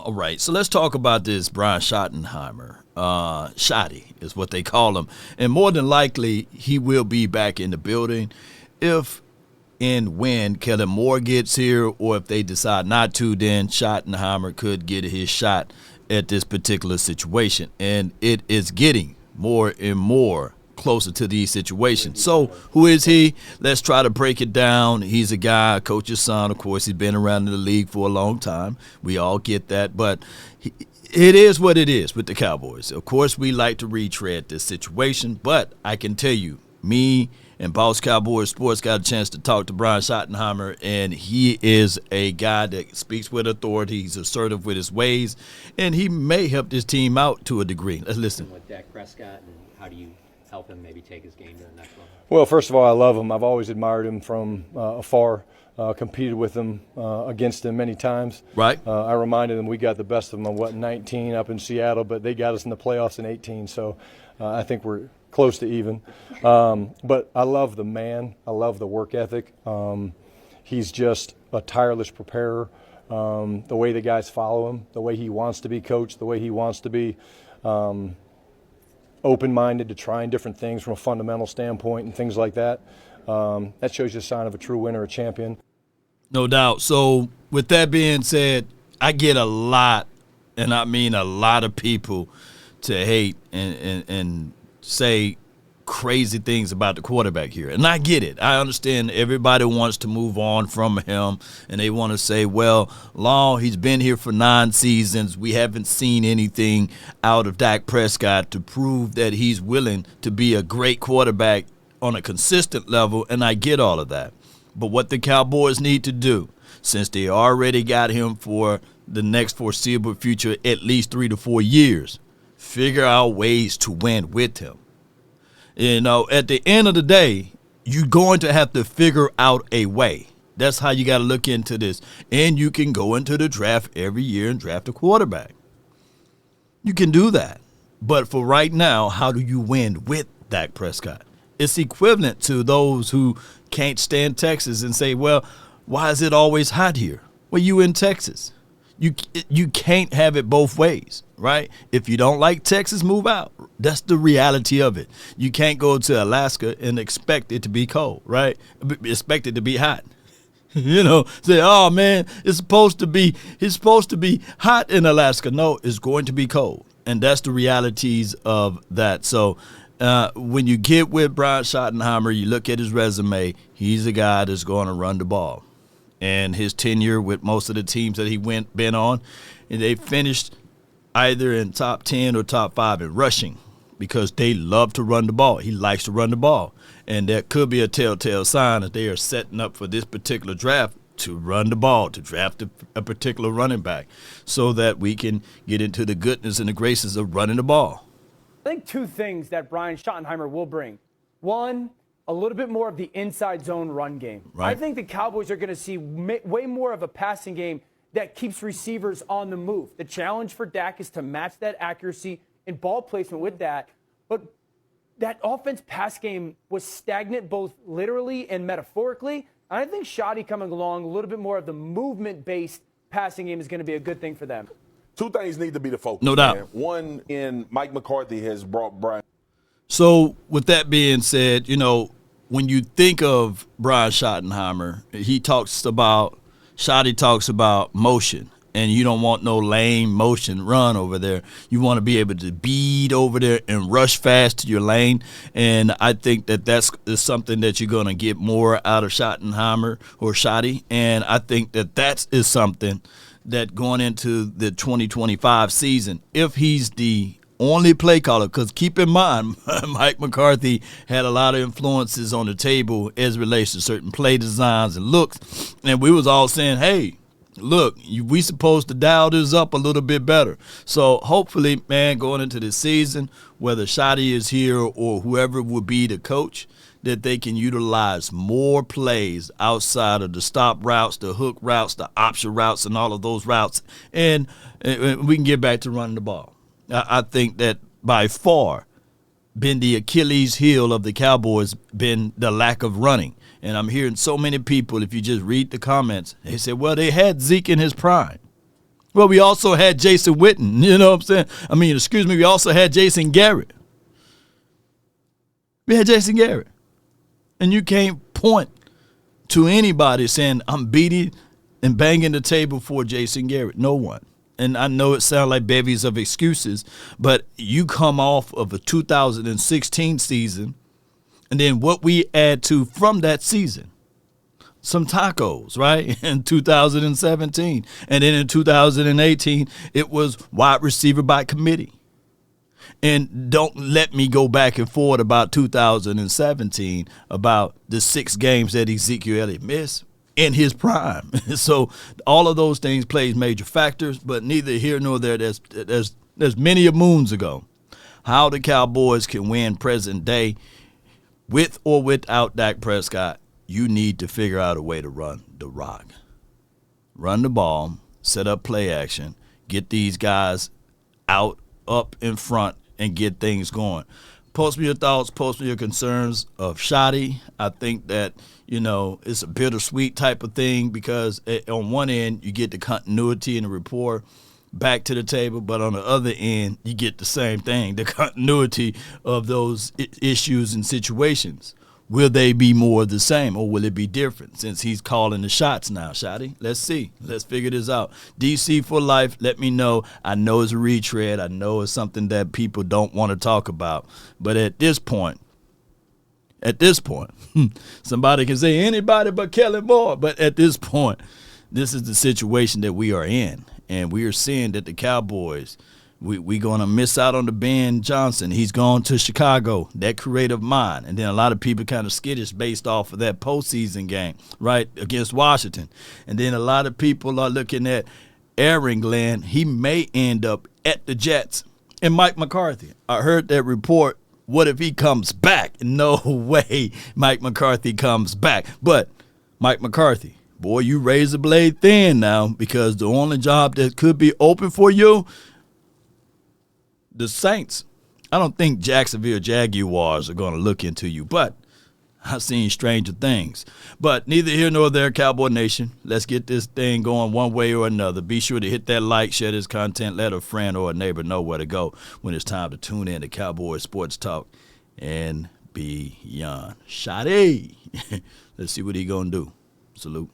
All right, so let's talk about this Brian Schottenheimer. Shotty is what they call him. And more than likely, he will be back in the building if and when Kellen Moore gets here, or if they decide not to, then Schottenheimer could get his shot at this particular situation. And it is getting more and more closer to these situations. So who is he? Let's try to break it down. He's a guy, a coach's son. Of course, he's been around in the league for a long time. We all get that. But it is what it is with the Cowboys. Of course, we like to retread this situation. But I can tell you, me and Boss Cowboys Sports got a chance to talk to Brian Schottenheimer, and he is a guy that speaks with authority. He's assertive with his ways, and he may help this team out to a degree. Let's listen. With Dak Prescott, and how do you help him maybe take his game to the next level? Well, first of all, I love him. I've always admired him from afar. Competed with him, against him many times. Right. I reminded them we got the best of them in 19 up in Seattle, but they got us in the playoffs in 18. So I think we're close to even. But I love the man. I love the work ethic. He's just a tireless preparer. The way the guys follow him, the way he wants to be coached, the way he wants to be open-minded to trying different things from a fundamental standpoint and things like that. That shows you a sign of a true winner, a champion. No doubt. So with that being said, I get a lot, and I mean a lot of people to hate and say crazy things about the quarterback here. And I get it. I understand everybody wants to move on from him, and they want to say, well, Long, he's been here for 9 seasons. We haven't seen anything out of Dak Prescott to prove that he's willing to be a great quarterback on a consistent level, and I get all of that. But what the Cowboys need to do, since they already got him for the next foreseeable future, at least 3 to 4 years, figure out ways to win with him. You know, at the end of the day, you're going to have to figure out a way. That's how you got to look into this. And you can go into the draft every year and draft a quarterback. You can do that. But for right now, how do you win with Dak Prescott? It's equivalent to those who can't stand Texas and say, well, why is it always hot here? Well, you in Texas. You can't have it both ways, right? If you don't like Texas, move out. That's the reality of it. You can't go to Alaska and expect it to be cold, right? Expect it to be hot. You know, say, oh, man, it's supposed to be hot in Alaska. No, it's going to be cold. And that's the realities of that. So when you get with Brian Schottenheimer, you look at his resume, he's a guy that's going to run the ball. And his tenure with most of the teams that he been on, and they finished either in top 10 or top 5 in rushing because they love to run the ball. He likes to run the ball. And that could be a telltale sign that they are setting up for this particular draft to run the ball, to draft a particular running back so that we can get into the goodness and the graces of running the ball. I think 2 things that Brian Schottenheimer will bring. One, a little bit more of the inside zone run game. Right. I think the Cowboys are going to see way more of a passing game that keeps receivers on the move. The challenge for Dak is to match that accuracy and ball placement with that. But that offense pass game was stagnant both literally and metaphorically. And I think Shotty coming along, a little bit more of the movement-based passing game is going to be a good thing for them. 2 things need to be the focus. No doubt. Man. One, in Mike McCarthy has brought Brian. So with that being said, you know, when you think of Brian Schottenheimer, Shotty talks about motion, and you don't want no lane motion run over there. You want to be able to bead over there and rush fast to your lane, and I think that that's something that you're going to get more out of Schottenheimer or Shotty, and I think that is something that going into the 2025 season, if he's the only play caller, because keep in mind, Mike McCarthy had a lot of influences on the table as it relates to certain play designs and looks, and we was all saying, hey, look, we supposed to dial this up a little bit better. So hopefully, man, going into the season, whether Shotty is here or whoever will be the coach, that they can utilize more plays outside of the stop routes, the hook routes, the option routes, and all of those routes, and we can get back to running the ball. I think that by far been the Achilles heel of the Cowboys been the lack of running. And I'm hearing so many people, if you just read the comments, they say, well, they had Zeke in his prime. Well, we also had Jason Witten. You know what I'm saying? We also had Jason Garrett. We had Jason Garrett. And you can't point to anybody saying, I'm beating and banging the table for Jason Garrett. No one. And I know it sounds like bevies of excuses, but you come off of a 2016 season, and then what we add to from that season. Some tacos, right, in 2017. And then in 2018, it was wide receiver by committee. And don't let me go back and forth about 2017, about the 6 games that Ezekiel Elliott missed in his prime. So all of those things played major factors, but neither here nor there. There's many a moons ago. How the Cowboys can win present day with or without Dak Prescott, you need to figure out a way to run the rock. Run the ball, set up play action, get these guys out, up in front, and get things going. Post me your thoughts, post me your concerns of Schotty. I think that, it's a bittersweet type of thing because on one end, you get the continuity and the rapport back to the table, but on the other end, you get the same thing, the continuity of those issues and situations. Will they be more the same or will it be different since he's calling the shots now, Shotty? Let's see. Let's figure this out. DC for life, let me know. I know it's a retread. I know it's something that people don't want to talk about. But at this point, somebody can say anybody but Kellen Moore. But at this point, this is the situation that we are in. And we are seeing that the Cowboys, we going to miss out on the Ben Johnson. He's gone to Chicago, that creative mind. And then a lot of people kind of skittish based off of that postseason game, right, against Washington. And then a lot of people are looking at Aaron Glenn. He may end up at the Jets. And Mike McCarthy, I heard that report. What if he comes back? No way Mike McCarthy comes back. But Mike McCarthy, boy, you raise the blade thin now because the only job that could be open for you, the Saints. I don't think Jacksonville Jaguars are going to look into you, but I've seen stranger things. But neither here nor there, Cowboy Nation. Let's get this thing going one way or another. Be sure to hit that like, share this content, let a friend or a neighbor know where to go when it's time to tune in to Cowboy Sports Talk and beyond. Shotty. Let's see what he going to do. Salute.